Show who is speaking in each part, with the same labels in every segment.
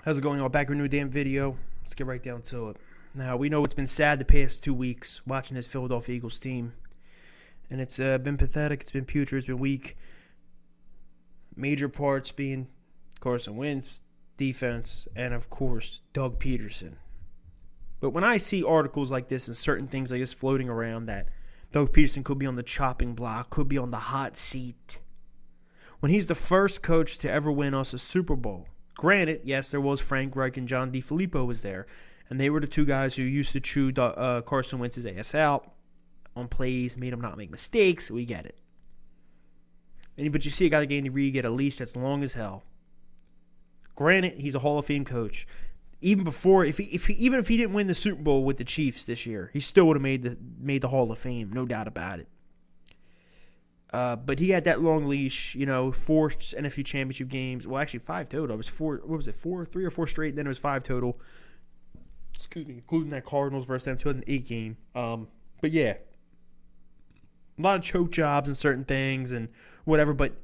Speaker 1: How's it going? All back with a new damn video. Let's get right down to it. Now, we know it's been sad the past 2 weeks watching this Philadelphia Eagles team. And it's been pathetic. It's been putrid. It's been weak. Major parts being Carson Wentz, defense, and, of course, Doug Pederson. But when I see articles like this and certain things like this floating around that Doug Pederson could be on the chopping block, could be on the hot seat, when he's the first coach to ever win us a Super Bowl. Granted, yes, there was Frank Reich and John DeFilippo was there, and they were the two guys who used to chew Carson Wentz's ass out on plays, made him not make mistakes. We get it. But you see a guy like Andy Reid get a leash that's long as hell. Granted, he's a Hall of Fame coach. Even before, even if he didn't win the Super Bowl with the Chiefs this year, he still would have made the Hall of Fame, no doubt about it. But he had that long leash, 4 NFC Championship games. Well, actually 5 total. It was 4. What was it? 3 or 4 straight. Then it was 5 total. Excuse me, including that Cardinals versus them 2008 game. But yeah, a lot of choke jobs and certain things and whatever. But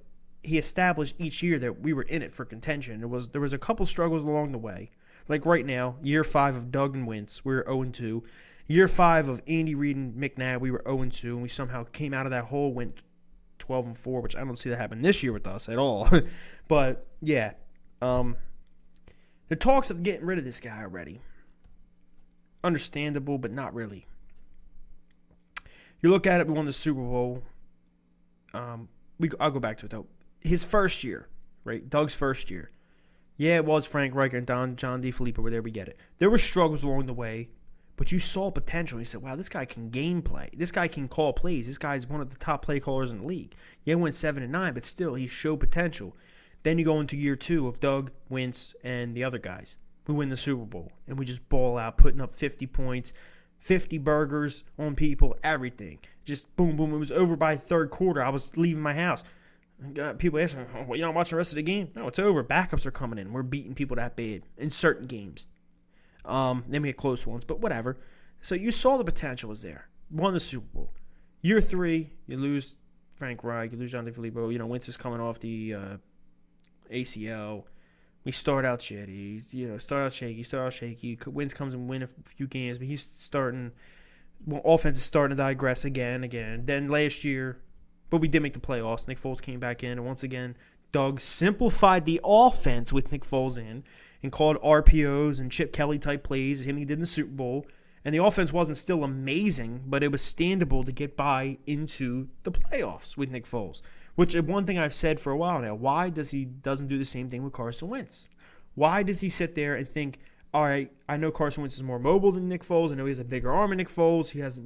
Speaker 1: he established each year that we were in it for contention. There was a couple struggles along the way. Like right now, year 5 of Doug and Wentz, we were 0-2. Year 5 of Andy Reid and McNabb, we were 0-2, and we somehow came out of that hole, went 12-4, which I don't see that happen this year with us at all. But yeah, the talks of getting rid of this guy already, understandable, but not really. You look at it, we won the Super Bowl. I'll go back to it though. His first year, right? Doug's first year. Yeah, it was Frank Reich and John DeFilippo were there. We get it. There were struggles along the way, but you saw potential. You said, wow, this guy can game play. This guy can call plays. This guy's one of the top play callers in the league. Yeah, he went 7-9, but still, he showed potential. Then you go into year 2 of Doug, Wentz, and the other guys. We win the Super Bowl, and we just ball out, putting up 50 points, 50 burgers on people, everything. Just boom, boom. It was over by third quarter. I was leaving my house. People ask me, well, you're not watching the rest of the game? No, it's over. Backups are coming in. We're beating people that bad in certain games. Then we had close ones, but whatever. So you saw the potential was there. Won the Super Bowl. Year 3, you lose Frank Reich, you lose John DeFilippo. Wentz is coming off the ACL. We start out shitty. Start out shaky. Wentz comes and win a few games, but he's starting. Well, offense is starting to digress again. Then last year, but we did make the playoffs. Nick Foles came back in, and once again, Doug simplified the offense with Nick Foles in and called RPOs and Chip Kelly type plays as he did in the Super Bowl. And the offense wasn't still amazing, but it was standable to get by into the playoffs with Nick Foles, which is one thing I've said for a while now. Why doesn't do the same thing with Carson Wentz? Why does he sit there and think, all right, I know Carson Wentz is more mobile than Nick Foles. I know he has a bigger arm than Nick Foles. He has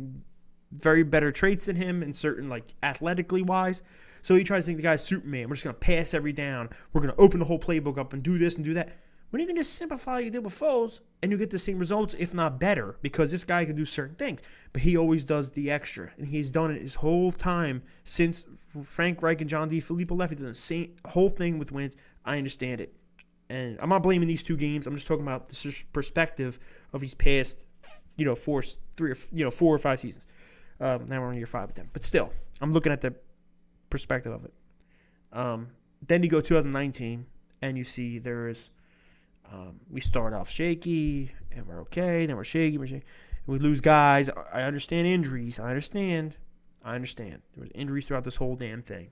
Speaker 1: very better traits than him in certain, like, athletically wise. So he tries to think the guy's Superman. We're just going to pass every down. We're going to open the whole playbook up and do this and do that. When you can just simplify what you did with Foles and you get the same results, if not better, because this guy can do certain things. But he always does the extra. And he's done it his whole time since Frank Reich and John DeFilippo left. He did the same whole thing with Wentz. I understand it. And I'm not blaming these 2 games. I'm just talking about the perspective of these past, 4 or 5 seasons. Now we're on year 5 with them. But still, I'm looking at the perspective of it. Then you go 2019, and you see there is, we start off shaky, and we're okay. Then we're shaky. And we lose guys. I understand injuries. I understand. There was injuries throughout this whole damn thing.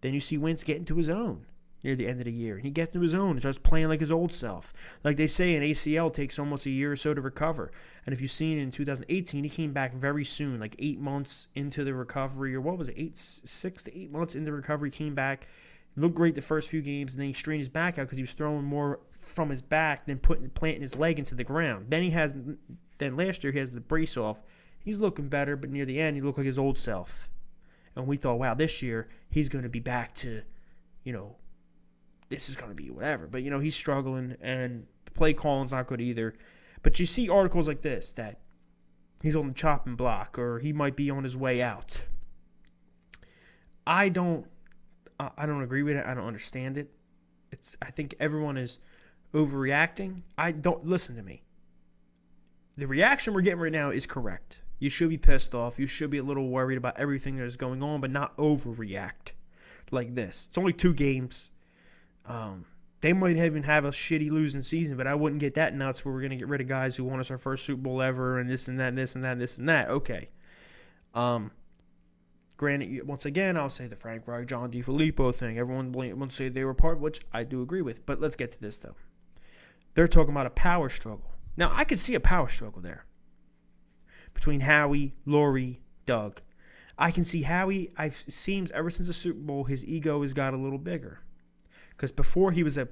Speaker 1: Then you see Wentz get into his own near the end of the year. And he gets into his own and starts playing like his old self. Like they say, an ACL takes almost a year or so to recover. And if you've seen in 2018, he came back very soon, like 8 months into the recovery, or what was it, 6 to 8 months into the recovery, came back. Looked great the first few games, and then he strained his back out because he was throwing more from his back than planting his leg into the ground. Then last year he has the brace off. He's looking better, but near the end he looked like his old self. And we thought, wow, this year he's going to be back to, this is going to be whatever. But, he's struggling, and the play calling's not good either. But you see articles like this, that he's on the chopping block, or he might be on his way out. I don't agree with it. I don't understand it. I think everyone is overreacting. Listen to me. The reaction we're getting right now is correct. You should be pissed off. You should be a little worried about everything that is going on, but not overreact like this. It's only 2 games. They might even have a shitty losing season, but I wouldn't get that nuts where we're going to get rid of guys who won us our first Super Bowl ever and this and that and this and that and this and that. Okay. Granted, once again, I'll say the Frank Reich, John DeFilippo thing. Everyone will say they were part of, which I do agree with. But let's get to this, though. They're talking about a power struggle. Now, I could see a power struggle there between Howie, Laurie, Doug. I can see Howie, it seems ever since the Super Bowl, his ego has got a little bigger. Because before he was a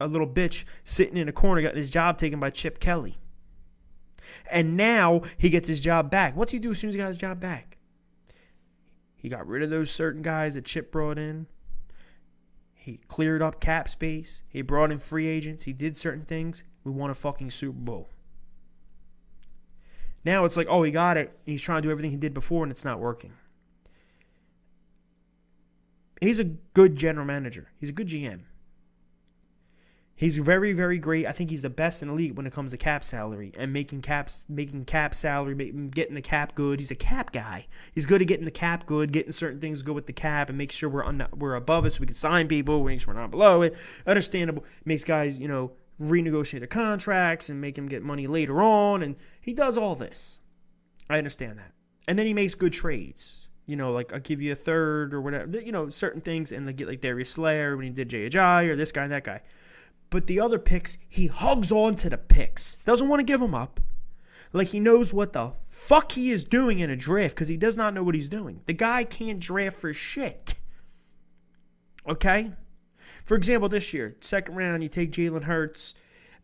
Speaker 1: little bitch sitting in a corner, getting his job taken by Chip Kelly. And now he gets his job back. What's he do as soon as he got his job back? He got rid of those certain guys that Chip brought in. He cleared up cap space. He brought in free agents. He did certain things. We won a fucking Super Bowl. Now it's like, oh, he got it. He's trying to do everything he did before, and it's not working. He's a good general manager. He's a good GM. He's very, very great. I think he's the best in the league when it comes to cap salary and making cap salary, getting the cap good. He's a cap guy. He's good at getting the cap good, getting certain things good with the cap, and make sure we're above it so we can sign people, make sure we're not below it. Understandable. Makes guys, renegotiate their contracts and make them get money later on, and he does all this. I understand that. And then he makes good trades. Like I'll give you a third or whatever. Certain things, and they get like Darius Slayer when he did J.H.I. or this guy and that guy. But the other picks, he hugs on to the picks. Doesn't want to give them up. Like he knows what the fuck he is doing in a draft because he does not know what he's doing. The guy can't draft for shit. Okay? For example, this year, second round, you take Jalen Hurts.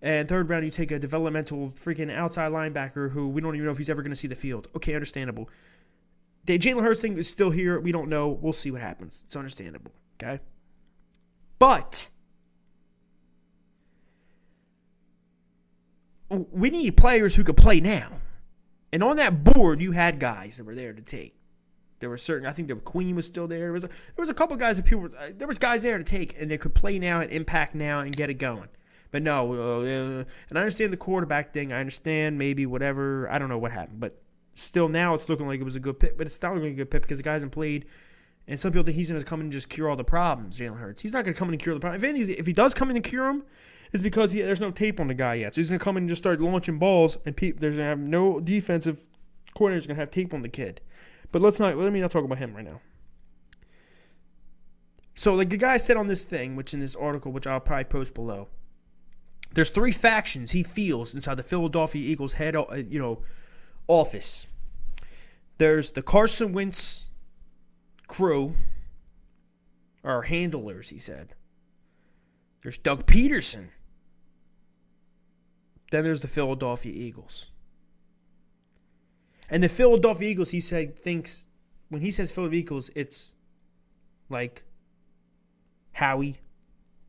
Speaker 1: And third round, you take a developmental freaking outside linebacker who we don't even know if he's ever going to see the field. Okay, understandable. The Jalen Hurts thing is still here. We don't know. We'll see what happens. It's understandable. Okay? But we need players who could play now. And on that board, you had guys that were there to take. There were certain, I think the Queen was still there. There was a couple guys that there was guys there to take, and they could play now and impact now and get it going. But no, and I understand the quarterback thing. I understand maybe whatever. I don't know what happened. But still now it's looking like it was a good pick. But it's not looking like a good pick because the guy hasn't played. And some people think he's going to come in and just cure all the problems, Jalen Hurts. He's not going to come in and cure the problem. If he does come in and cure them, it's because there's no tape on the guy yet. So he's going to come in and just start launching balls, and there's going to have no defensive coordinator's going to have tape on the kid. But let me not talk about him right now. So like the guy said on this thing, which in this article, which I'll probably post below, there's 3 factions he feels inside the Philadelphia Eagles head, office. There's the Carson Wentz crew, or handlers, he said. There's Doug Pederson. Then there's the Philadelphia Eagles. And the Philadelphia Eagles, he said, thinks, when he says Philadelphia Eagles, it's like Howie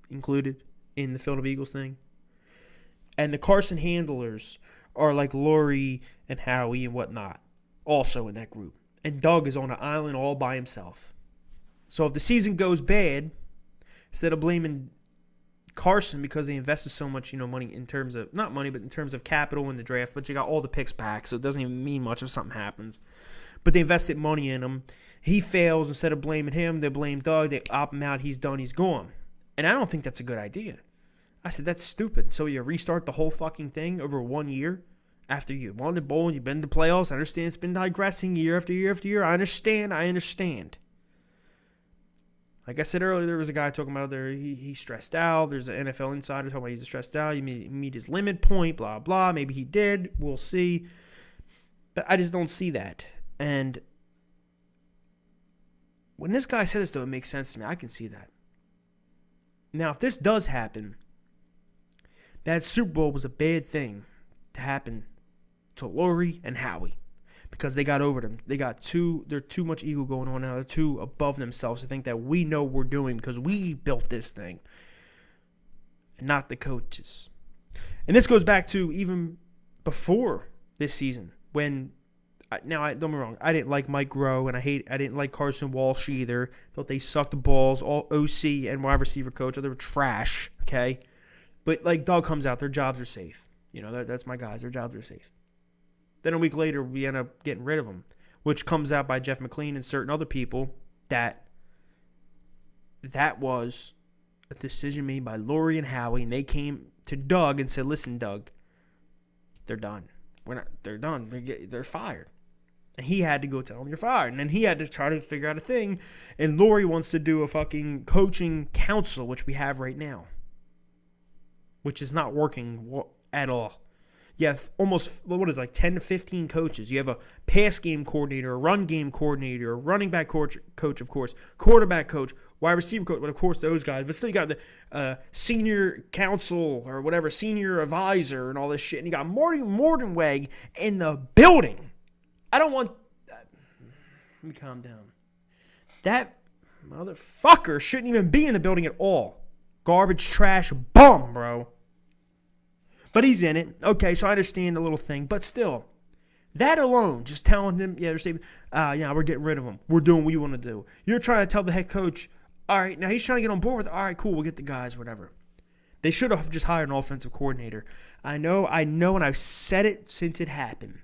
Speaker 1: included in the Philadelphia Eagles thing. And the Carson handlers are like Laurie and Howie and whatnot, also in that group. And Doug is on an island all by himself. So if the season goes bad, instead of blaming Carson because they invested so much, money in terms of, not money, but in terms of capital in the draft, but you got all the picks back, so it doesn't even mean much if something happens. But they invested money in him. He fails. Instead of blaming him, they blame Doug. They opt him out. He's done. He's gone. And I don't think that's a good idea. I said, that's stupid. So you restart the whole fucking thing over 1 year after you won the bowl and you've been to playoffs. I understand it's been digressing year after year after year. I understand. Like I said earlier, there was a guy talking about he's stressed out. There's an NFL insider talking about he's stressed out. You meet his limit point, blah, blah. Maybe he did. We'll see. But I just don't see that. And when this guy said this, though, it makes sense to me. I can see that. Now, if this does happen, that Super Bowl was a bad thing to happen to Laurie and Howie because they got over them. They're too much ego going on now. They're too above themselves to think that we know what we're doing because we built this thing and not the coaches. And this goes back to even before this season when, don't get me wrong, I didn't like Mike Groh and I didn't like Carson Walsh either. Thought they sucked the balls. All OC and wide receiver coach, they were trash, okay? But like Doug comes out, their jobs are safe. That's my guys. Their jobs are safe. Then a week later, we end up getting rid of them, which comes out by Jeff McLean and certain other people that was a decision made by Lori and Howie, and they came to Doug and said, "Listen, Doug, they're done. They're done. They're fired." And he had to go tell them you're fired. And then he had to try to figure out a thing. And Lori wants to do a fucking coaching council, which we have right now, which is not working at all. You have almost, 10 to 15 coaches. You have a pass game coordinator, a run game coordinator, a running back coach, of course, quarterback coach, wide receiver coach, but of course those guys. But still you got the senior counsel or whatever, senior advisor and all this shit. And you got Marty Mordenweg in the building. I don't want... Let me calm down. That motherfucker shouldn't even be in the building at all. Garbage, trash, bum, bro. But he's in it. Okay, so I understand the little thing. But still, that alone, just telling them, they're saying, we're getting rid of him. We're doing what you want to do. You're trying to tell the head coach, all right, now he's trying to get on board with, all right, cool, we'll get the guys, whatever. They should have just hired an offensive coordinator. I know, and I've said it since it happened.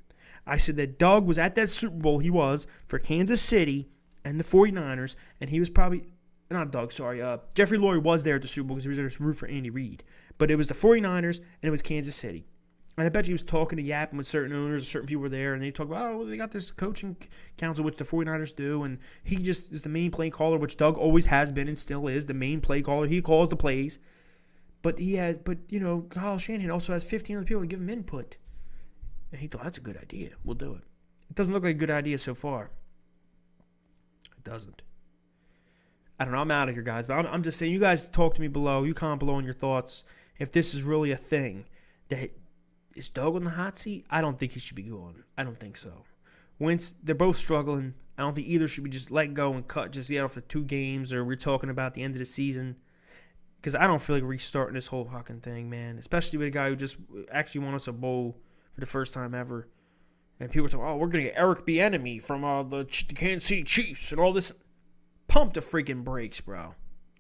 Speaker 1: I said that Doug was at that Super Bowl, he was, for Kansas City and the 49ers, and he was probably, not Doug, sorry, Jeffrey Lurie was there at the Super Bowl because he was there to root for Andy Reid. But it was the 49ers, and it was Kansas City. And I bet you he was talking to yapping with certain owners, certain people were there, and they talk about, they got this coaching council, which the 49ers do, and he just is the main play caller, which Doug always has been and still is, the main play caller. He calls the plays. But Kyle Shanahan also has 15 other people to give him input. And he thought, that's a good idea. We'll do it. It doesn't look like a good idea so far. It doesn't. I don't know. I'm out of here, guys. But I'm just saying, you guys talk to me below. You comment below on your thoughts. If this is really a thing, is Doug on the hot seat? I don't think he should be going. I don't think so. Wentz, they're both struggling. I don't think either should be just let go and cut just yet after 2 games, or we're talking about the end of the season. Because I don't feel like restarting this whole fucking thing, man. Especially with a guy who just actually won us a bowl for the first time ever. And people are saying, we're going to get Eric Bieniemy from the Kansas City Chiefs and all this. Pump the freaking brakes, bro.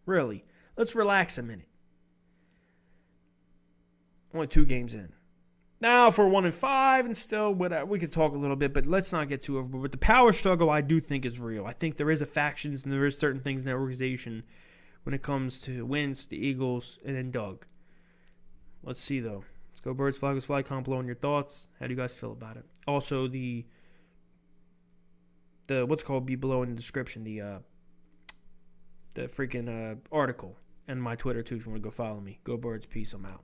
Speaker 1: Really. Let's relax a minute. Only 2 games in. Now, if we're 1-5 and still, we could talk a little bit, but let's not get too overboard. But the power struggle, I do think, is real. I think there is a factions and there is certain things in that organization when it comes to Wentz, the Eagles, and then Doug. Let's see, though. Let's go Birds, Fly, Fly. Comment below on your thoughts. How do you guys feel about it? Also, the what's called be below in the description, the freaking article, and my Twitter, too, if you want to go follow me. Go Birds. Peace. I'm out.